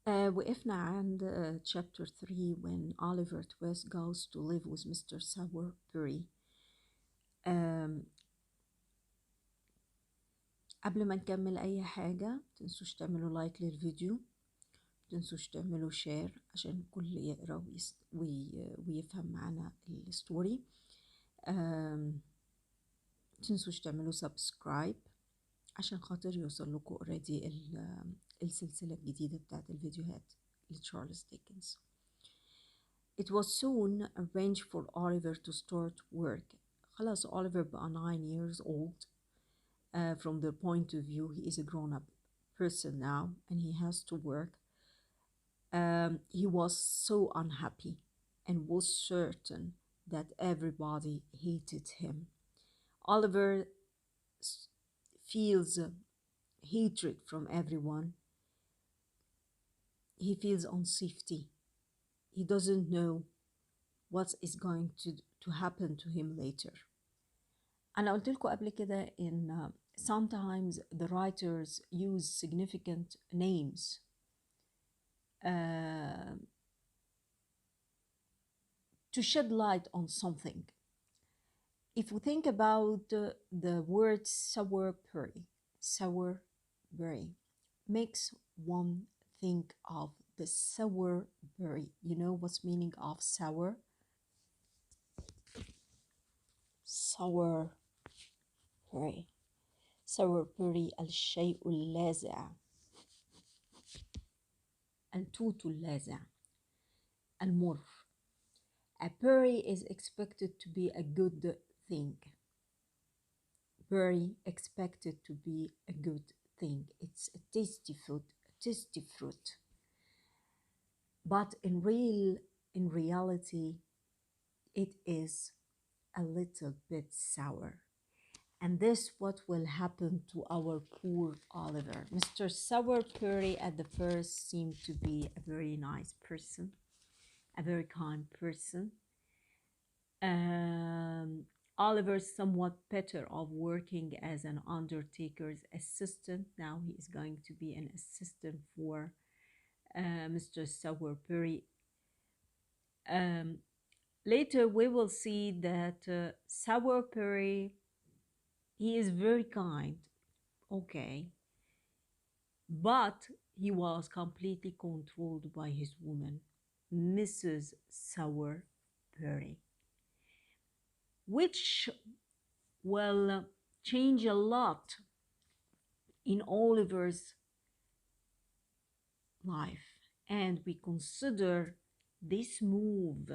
وقفنا عند chapter 3 when Oliver Twist goes to live with Mr. Sowerberry. um, قبل ما نكمل أي حاجة متنسوش تعملوا لايك للفيديو، متنسوش تعملوا شير عشان الكل يقرأ ويفهم معنا الستوري. متنسوش تعملوا سبسكرايب عشان خاطر يوصل لكم اوريدي السلسلة الجديدة بتاعت الفيديوهات لتشارلز ديكنز. It was soon arranged for Oliver to start work. خلاص Oliver بقى 9 years old. From their point of view, he is a grown-up person now and he has to work. He was so unhappy and was certain that everybody hated him. Oliver feels hatred from everyone. He feels unsafety. He doesn't know what is going to happen to him later. أنا قلت لكم قبل كده إن sometimes the writers use significant names to shed light on something. If we think about the word Sowerberry makes one think of the sour berry. You know what's meaning of sour? Sowerberry. Sowerberry الشيء اللاذع، التوت اللاذع، المر. A berry is expected to be a good thing. Berry expected to be a good thing. It's a tasty fruit. But in reality, it is a little bit sour. And this what will happen to our poor Oliver. Mr. Sowerberry at the first seemed to be a very nice person, a very kind person. Oliver's somewhat better of working as an undertaker's assistant. Now he is going to be an assistant for Mr. Sowerberry. Later we will see that Sowerberry, he is very kind, okay, but he was completely controlled by his woman, Mrs. Sowerberry, which will change a lot in Oliver's life. And we consider this move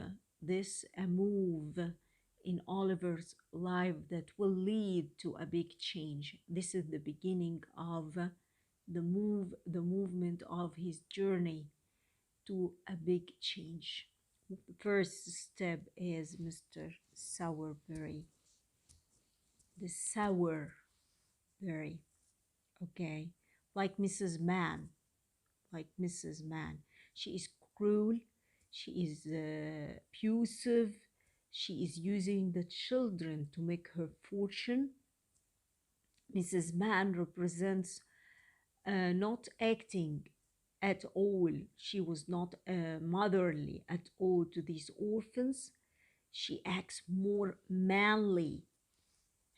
in Oliver's life that will lead to a big change. This is the beginning of the movement of his journey to a big change. The first step is Mr. Sowerberry. The Sowerberry, okay, like Mrs. Mann. She is cruel, she is abusive, she is using the children to make her fortune. Mrs. Mann represents not acting at all. She was not motherly at all to these orphans. She acts more manly.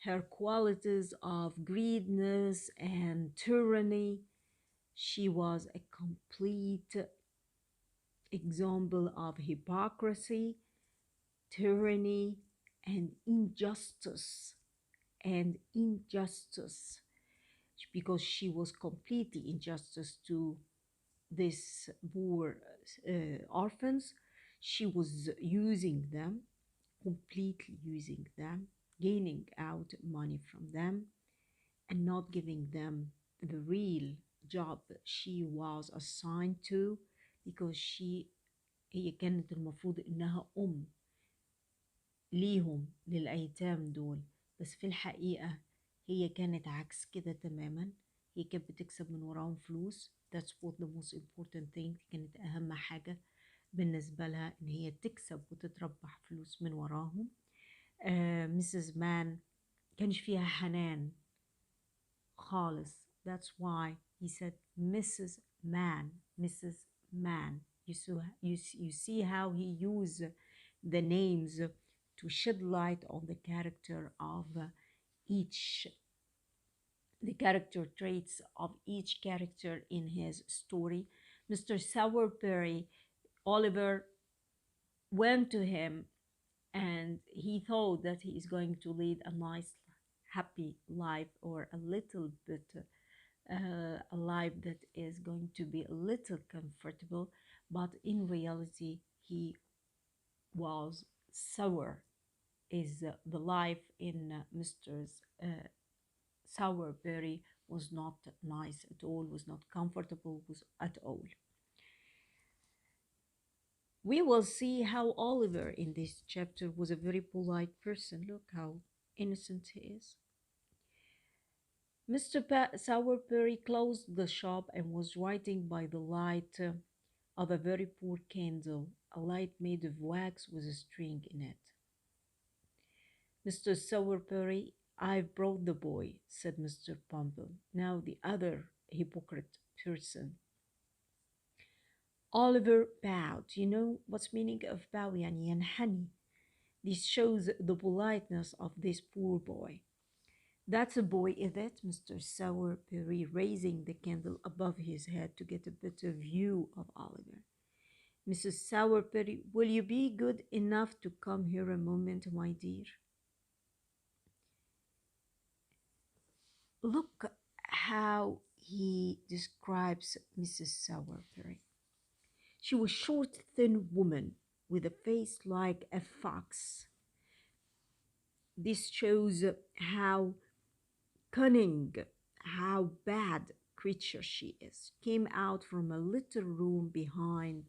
Her qualities of greediness and tyranny, she was a complete example of hypocrisy, tyranny, and injustice. Because she was completely injustice to these poor orphans. She was completely using them, gaining out money from them, and not giving them the real job she was assigned to, because هي كانت المفروض إنها ليهم، للأيتام دول. بس في الحقيقة هي كانت عكس كده تماما. هي كانت بتكسب من وراهم فلوس. That's what the most important thing. كانت أهم حاجة بالنسبة لها إن هي تكسب وتتربح فلوس من وراهم. Mrs. Mann كانش فيها حنان خالص. That's why he said Mrs. Mann. Man. You see how he used the names to shed light on the character of each the character traits of each character in his story. Mr. Sowerberry, Oliver went to him and he thought that he is going to lead a nice, happy life, or a little bit a life that is going to be a little comfortable, but in reality, he was sour. Is the life in Mr. Sowerberry was not nice at all, was not comfortable was at all. We will see how Oliver in this chapter was a very polite person. Look how innocent he is. Mr. Sowerberry closed the shop and was writing by the light of a very poor candle, a light made of wax with a string in it. Mr. Sowerberry, I've brought the boy, said Mr. Bumble, now the other hypocrite person. Oliver bowed. You know what's meaning of bow? يعني ينحني. This shows the politeness of this poor boy. That's a boy, is it? Mr. Sowerberry, raising the candle above his head to get a better view of Oliver. Mrs. Sowerberry, will you be good enough to come here a moment, my dear? Look how he describes Mrs. Sowerberry. She was a short, thin woman with a face like a fox. This shows how cunning, how bad creature she is. Came out from a little room behind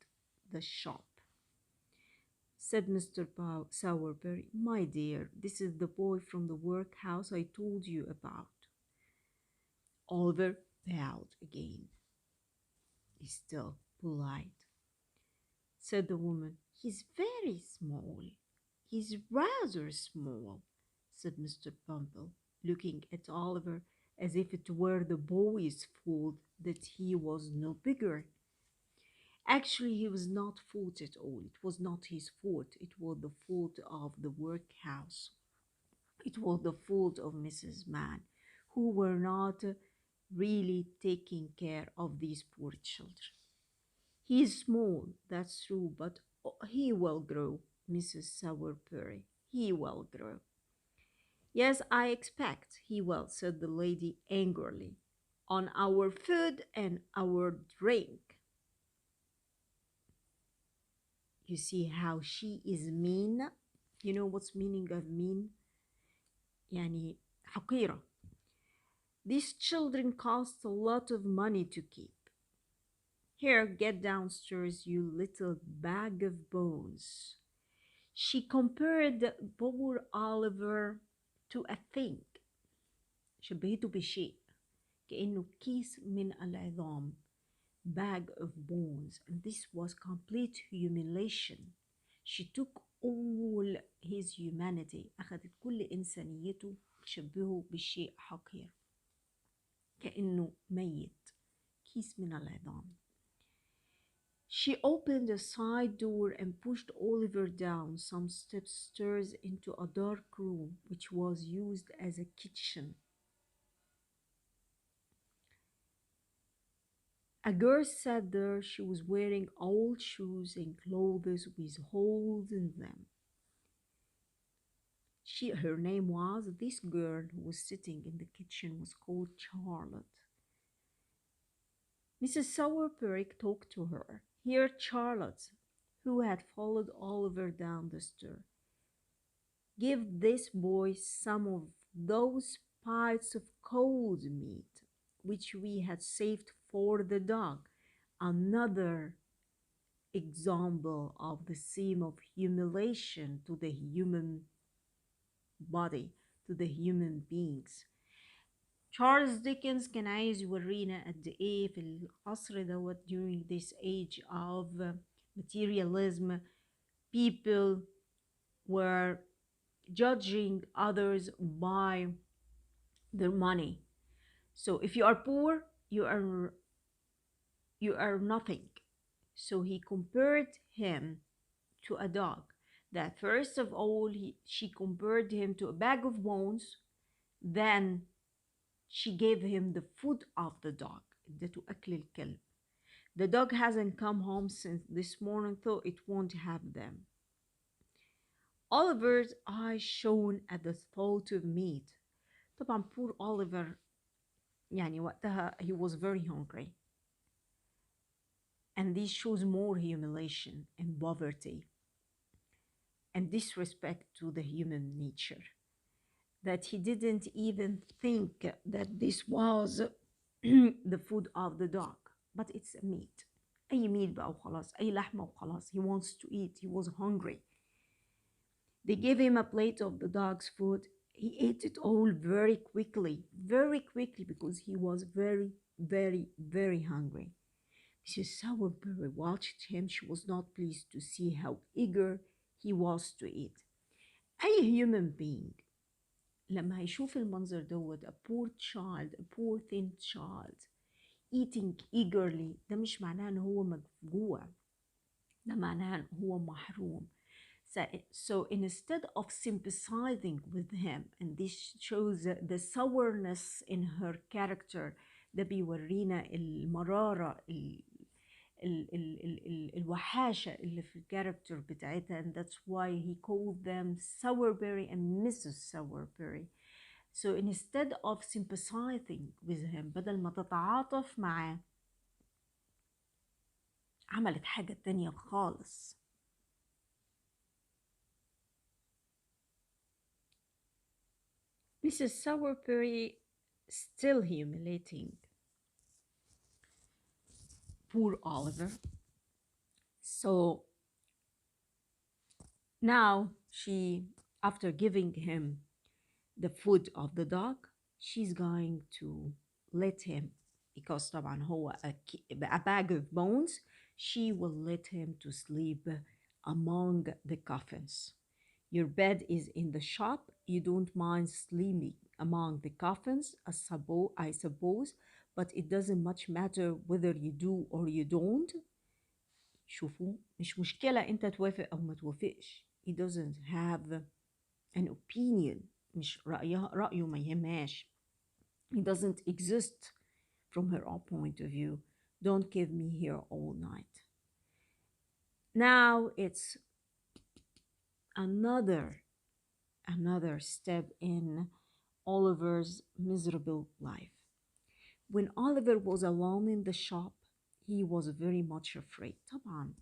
the shop. Said Mr. Sowerberry, my dear, this is the boy from the workhouse I told you about. Oliver bowed again. He's still polite. Said the woman, he's very small. He's rather small, said Mr. Bumble, looking at Oliver as if it were the boy's fault that he was no bigger. Actually, he was not fault at all. It was not his fault. It was the fault of the workhouse. It was the fault of Mrs. Mann, who were not really taking care of these poor children. He is small, that's true, but he will grow, Mrs. Sowerberry. He will grow. Yes, I expect he will, said the lady angrily. On our food and our drink. You see how she is mean? You know what's meaning of mean? يعني حقيرة. These children cost a lot of money to keep. Here, get downstairs, you little bag of bones. She compared poor Oliver to a thing. شبهته بشيء كأنه كيس من العظام, bag of bones, and this was complete humiliation. She took all his humanity, أخذت كل إنسانيته تشبهه بشيء حقير كأنه ميت, كيس من العظام. She opened a side door and pushed Oliver down some stairs into a dark room which was used as a kitchen. A girl sat there. She was wearing old shoes and clothes with holes in them. Her name was, this girl who was sitting in the kitchen was called Charlotte. Mrs. Sowerberry talked to her. Here, Charlotte, who had followed Oliver down the stair. Give this boy some of those bites of cold meat which we had saved for the dog. Another example of the theme of humiliation to the human body, to the human beings. Charles Dickens كان عايز يورينا قد ايه في العصر دوت during this age of materialism people were judging others by their money. So if you are poor, you are nothing. So he compared him to a dog. That first of all, she compared him to a bag of bones. Then she gave him the food of the dog. ادته أكل الكلب. The dog hasn't come home since this morning, so it won't have them. Oliver's eyes shone at the thought of meat. طبعا poor Oliver يعني وقتها he was very hungry. And this shows more humiliation and poverty and disrespect to the human nature. That he didn't even think that this was the food of the dog, but it's a meat. أي meat بقى وخلاص، أي لحمة وخلاص. He wants to eat. He was hungry. They gave him a plate of the dog's food. He ate it all very quickly, because he was very, very, very hungry. Mrs. Sowerberry watched him. She was not pleased to see how eager he was to eat. أي human being لما هيشوف المنظر دوت a poor child, a poor thin child eating eagerly، ده مش معناه ان هو مجوع، ده معناه ان هو محروم. So instead of sympathizing with him, and this shows the sourness in her character، ده بيورينا المرارة الوحاشة اللي في الكاركتر بتاعتها. And that's why he called them Sowerberry and Mrs. Sowerberry. So instead of sympathizing with him، بدل ما تتعاطف معاه، عملت حاجة تانية خالص. Mrs. Sowerberry still humiliating poor Oliver. So now she, after giving him the food of the dog, she's going to let him, because طبعا هو a bag of bones, she will let him to sleep among the coffins. Your bed is in the shop. You don't mind sleeping among the coffins, I suppose, but it doesn't much matter whether you do or you don't. شوفوا، مش مشكلة انت توافق او ما توافقش. He doesn't have an opinion. مش رأيه ما يهمهاش. He doesn't exist from her own point of view. Don't keep me here all night. Now it's another step in Oliver's miserable life. When Oliver was alone in the shop, he was very much afraid. طبعا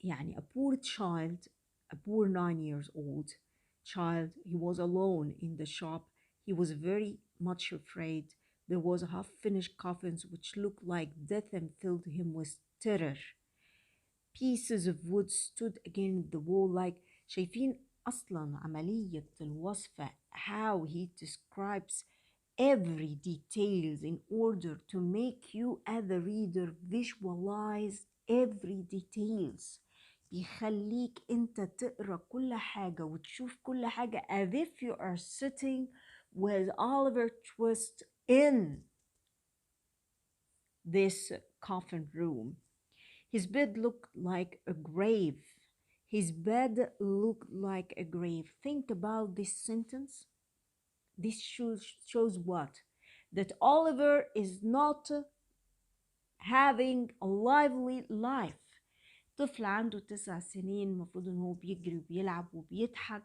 يعني a poor child, a poor 9 years old child, he was alone in the shop. He was very much afraid. There was half-finished coffins which looked like death and filled him with terror. Pieces of wood stood against the wall like شايفين أصلا عملية الوصفة how he describes every details in order to make you as the reader visualize every details. بيخليك انت تقرأ كل حاجة وتشوف كل حاجة as if you are sitting with Oliver Twist in this coffin room. His bed looked like a grave. His bed looked like a grave. Think about this sentence. This shows what? That Oliver is not having a lively life. طفل عنده 9 سنين المفروض ان هو بيجري وبيلعب وبيضحك.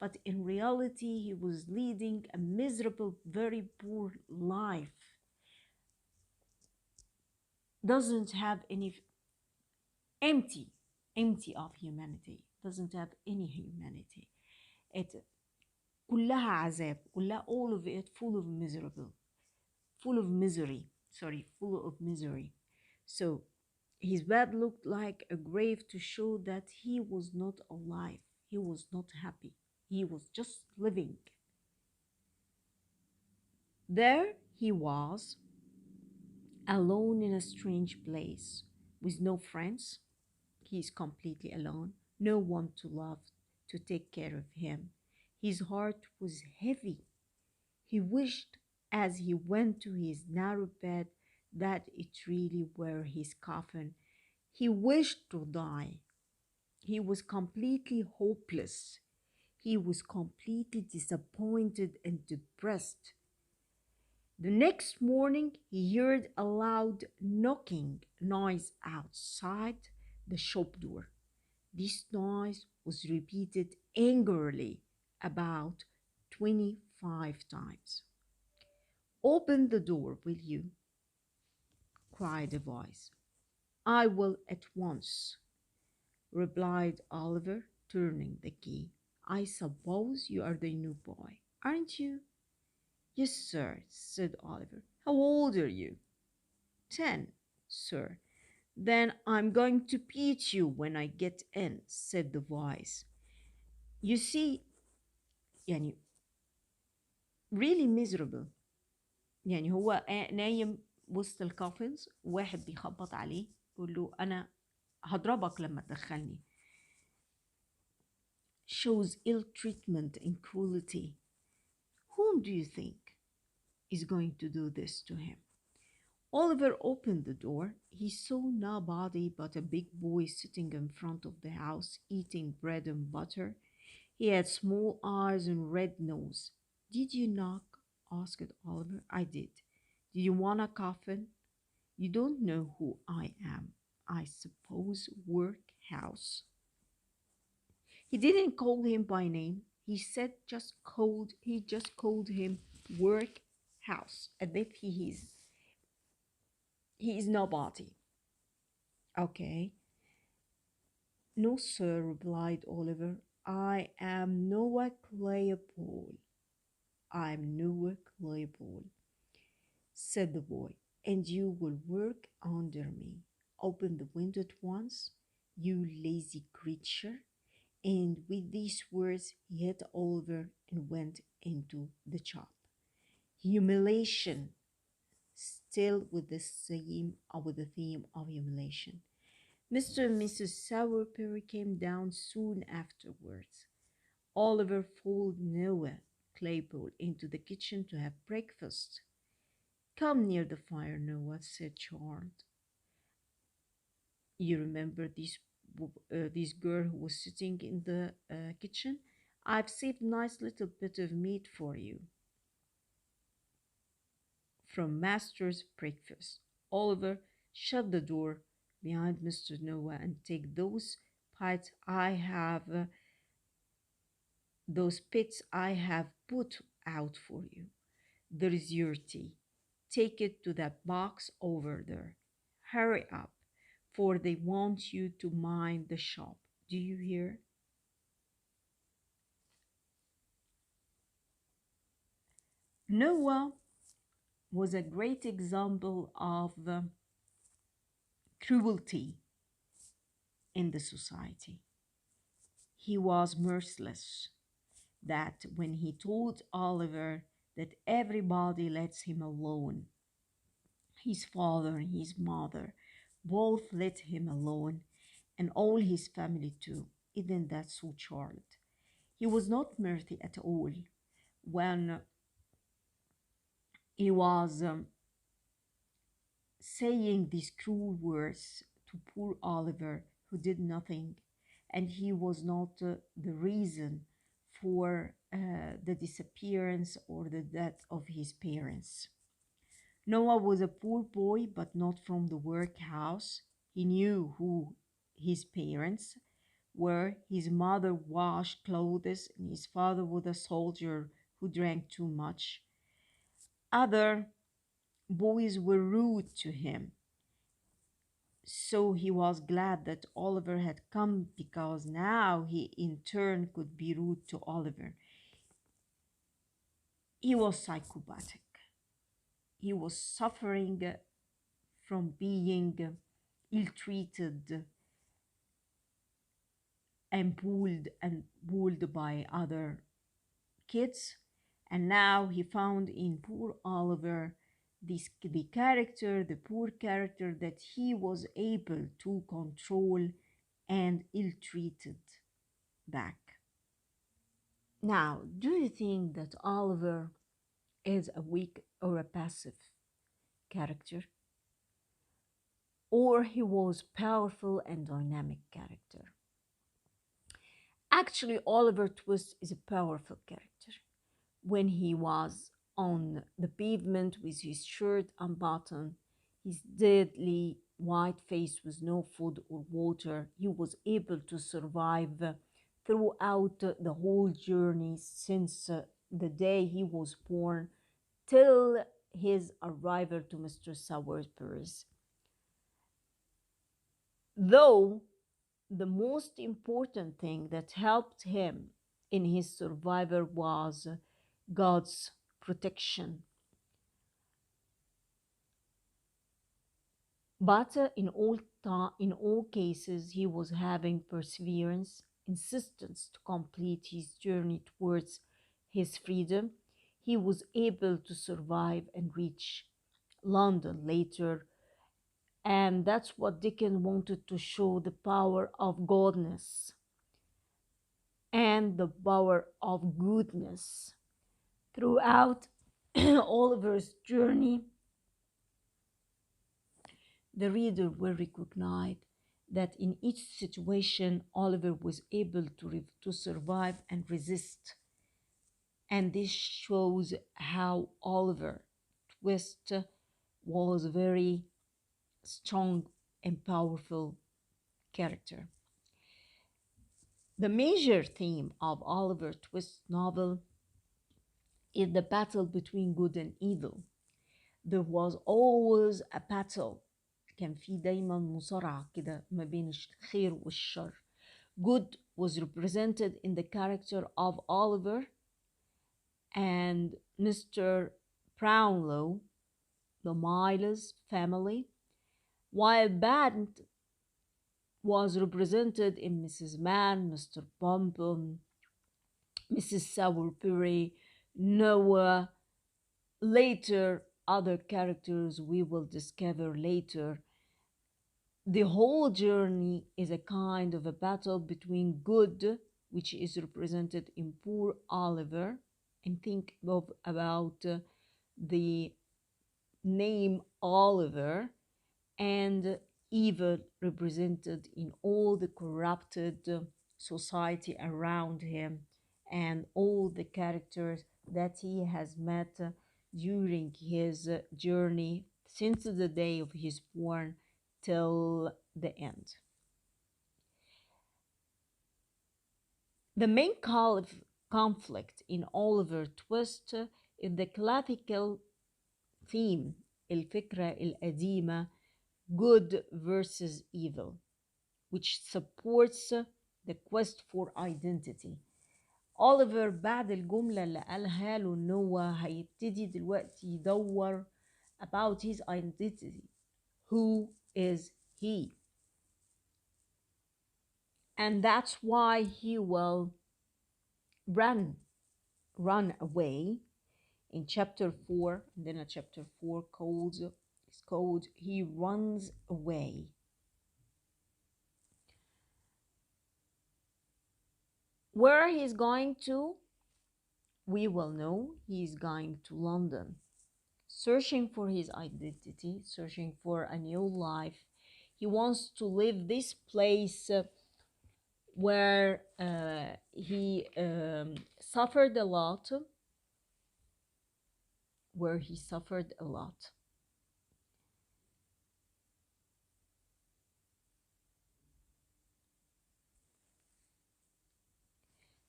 But in reality he was leading a miserable, very poor life. Doesn't have any, empty of humanity. Doesn't have any humanity. It كلها عذاب، كلها all of it full of misery. So his bed looked like a grave to show that he was not alive. He was not happy. He was just living. There he was, alone in a strange place, with no friends. He is completely alone. No one to love, to take care of him. His heart was heavy. He wished as he went to his narrow bed that it really were his coffin. He wished to die. He was completely hopeless. He was completely disappointed and depressed. The next morning, he heard a loud knocking noise outside the shop door. This noise was repeated angrily about 25 times. Open the door, will you? Cried a voice. I will at once, replied Oliver, turning the key. I suppose you are the new boy, aren't you? Yes, sir, said Oliver. How old are you? 10, sir. Then I'm going to beat you when I get in, said the voice. You see, يعني really miserable. يعني هو نايم وسط الكوفنز، واحد بيخبط عليه يقول له أنا هضربك لما تدخلني. Shows ill treatment and cruelty. Whom do you think is going to do this to him? Oliver opened the door. He saw nobody but a big boy sitting in front of the house eating bread and butter. He had small eyes and red nose. Did you knock? Asked Oliver. I did. Do you want a coffin? You don't know who I am. I suppose Workhouse. He didn't call him by name. He just called him Workhouse, as if he is nobody. Okay. No, sir, replied Oliver. I am Noah Claypole. I'm Noah Claypole, said the boy, and you will work under me. Open the window at once, you lazy creature. And with these words, he hit Oliver and went into the shop. Humiliation, still with the theme of humiliation. Mr. and Mrs. Sowerberry came down soon afterwards. Oliver followed Noah Claypole into the kitchen to have breakfast. Come near the fire, Noah, said Charles. You remember this girl who was sitting in the kitchen? I've saved a nice little bit of meat for you from Master's breakfast. Oliver, shut the door behind Mr. Noah and take those pits I have put out for you. There is your tea. Take it to that box over there. Hurry up, for they want you to mind the shop. Do you hear? Noah was a great example of cruelty in the society. He was merciless, that when he told Oliver that everybody lets him alone, his father and his mother both let him alone, and all his family too. Isn't that so, Charlotte? He was not mercy at all when he was saying these cruel words to poor Oliver, who did nothing, and he was not the reason for the disappearance or the death of his parents. Noah was a poor boy, but not from the workhouse. He knew who his parents were. His mother washed clothes, and his father was a soldier who drank too much. Other boys were rude to him. So he was glad that Oliver had come, because now he in turn could be rude to Oliver. He was psychopathic. He was suffering from being ill-treated and bullied by other kids. And now he found in poor Oliver the poor character that he was able to control and ill-treated back. Now, do you think that Oliver is a weak or a passive character? or he was powerful and dynamic character. Actually, Oliver Twist is a powerful character. When he was on the pavement with his shirt unbuttoned, his deadly white face with no food or water, he was able to survive throughout the whole journey since the day he was born till his arrival to Mr. Sowerberry's. Though the most important thing that helped him in his survival was God's protection. But in all cases, he was having perseverance, insistence to complete his journey towards his freedom. He was able to survive and reach London later. And that's what Dickens wanted to show, the power of godness and the power of goodness throughout Oliver's journey. The reader will recognize that in each situation, Oliver was able to survive and resist. And this shows how Oliver Twist was a very strong and powerful character. The major theme of Oliver Twist's novel is the battle between good and evil. There was always a battle. كان في دايما مصارعة كده ما بين الخير والشر. Good was represented in the character of Oliver and Mr. Brownlow, the Miles family, while bad was represented in Mrs. Mann, Mr. Bumble, Mrs. Sowerberry, Noah, later other characters we will discover later. The whole journey is a kind of a battle between good, which is represented in poor Oliver, and think about the name Oliver, and evil represented in all the corrupted society around him and all the characters that he has met during his journey since the day of his born till the end. The main conflict in Oliver Twist is the classical theme, الفكرة القديمة, good versus evil, which supports the quest for identity. Oliver بعد الجملة اللي قالها له نوah هيبتدي دلوقتي يدور about his identity. Who is he? And that's why he will run away in chapter 4. And then a chapter 4 is called He Runs Away. Where he's going to, we will know. He's going to London, searching for his identity, searching for a new life. He wants to leave this place where he suffered a lot,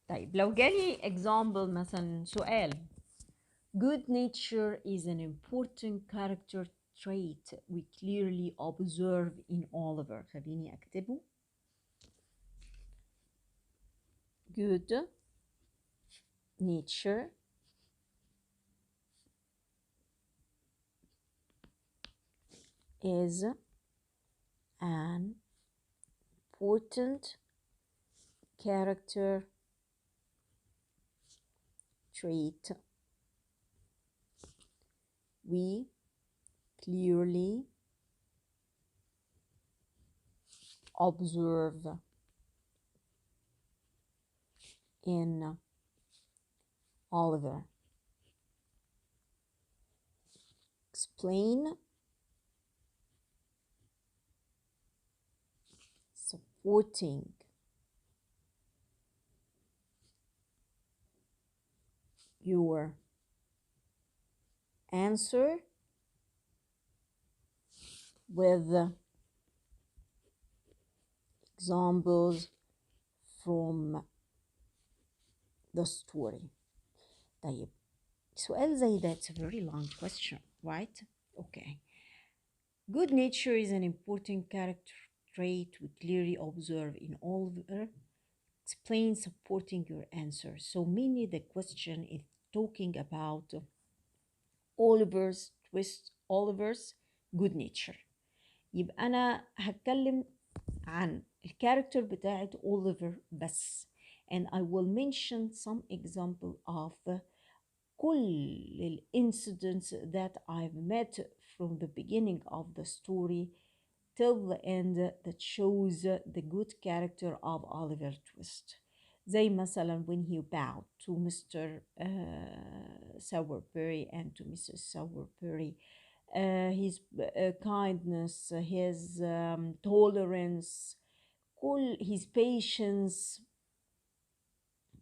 طيب لو جالي example مثلا سؤال, good nature is an important character trait we clearly observe in Oliver. خليني أكتبه. Good nature is an important character trait we clearly observe in Oliver. Explain supporting your answer with examples from the story. طيب سؤال زي ده it's a very long question, right? Okay. Good nature is an important character trait we clearly observe in Oliver. Explain supporting your answer. So mainly the question is talking about Oliver's good nature. يبقى أنا هتكلم عن الكاركتر بتاعت Oliver بس. And I will mention some example of كل incidents that I've met from the beginning of the story till the end that shows the good character of Oliver Twist. زي مثلا when he bowed to Mr. Sowerberry and to Mrs. Sowerberry, his kindness, his tolerance, كل his patience،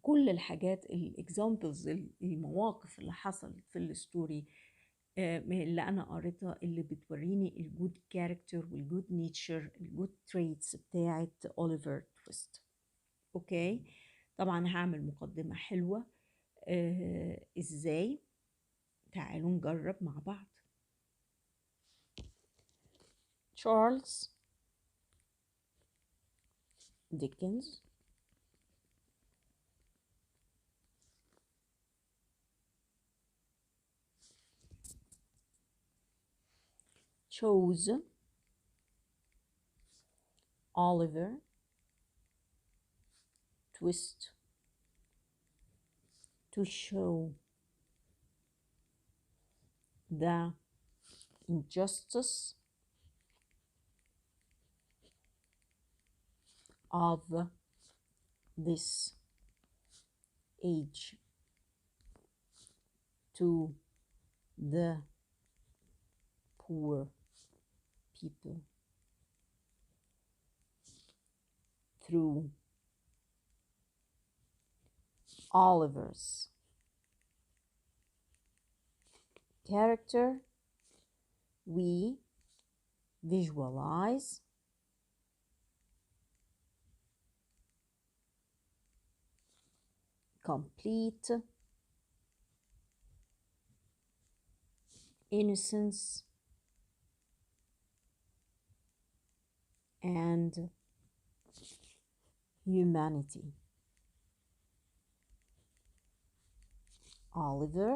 كل الحاجات الاكزامبلز المواقف اللي حصلت في الستوري اللي انا قريتها اللي بتوريني الجود كاركتر والجود نيتشر الجود تريتس بتاعت اوليفر تويست. اوكي طبعا هعمل مقدمة حلوة. ازاي؟ تعالوا نجرب مع بعض. تشارلز ديكنز chose Oliver Twist to show the injustice of this age to the poor people through Oliver's character. We visualize complete innocence and humanity. Oliver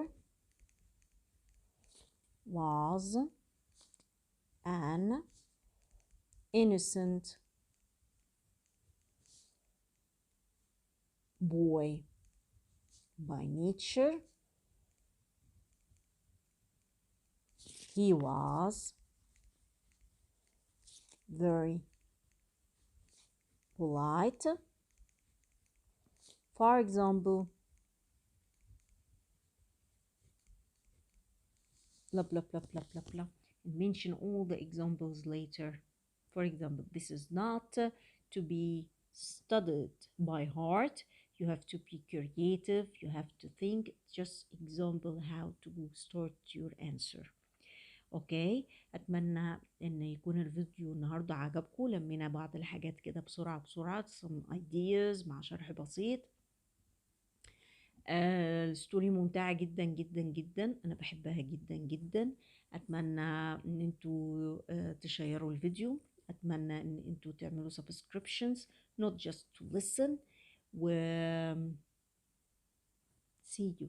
was an innocent boy by nature. He was very polite. For example, blah blah blah blah blah blah, and mention all the examples later. For example, this is not to be studied by heart. You have to be creative, you have to think. Just example how to start your answer. اوكي اتمنى ان يكون الفيديو النهارده عجبكم. لمينا بعض الحاجات كده بسرعه some ideas مع شرح بسيط. الستوري ممتعة جدا جدا جدا، انا بحبها جدا جدا. اتمنى ان انتوا تشيروا الفيديو، اتمنى ان انتوا تعملوا subscriptions not just to listen و see you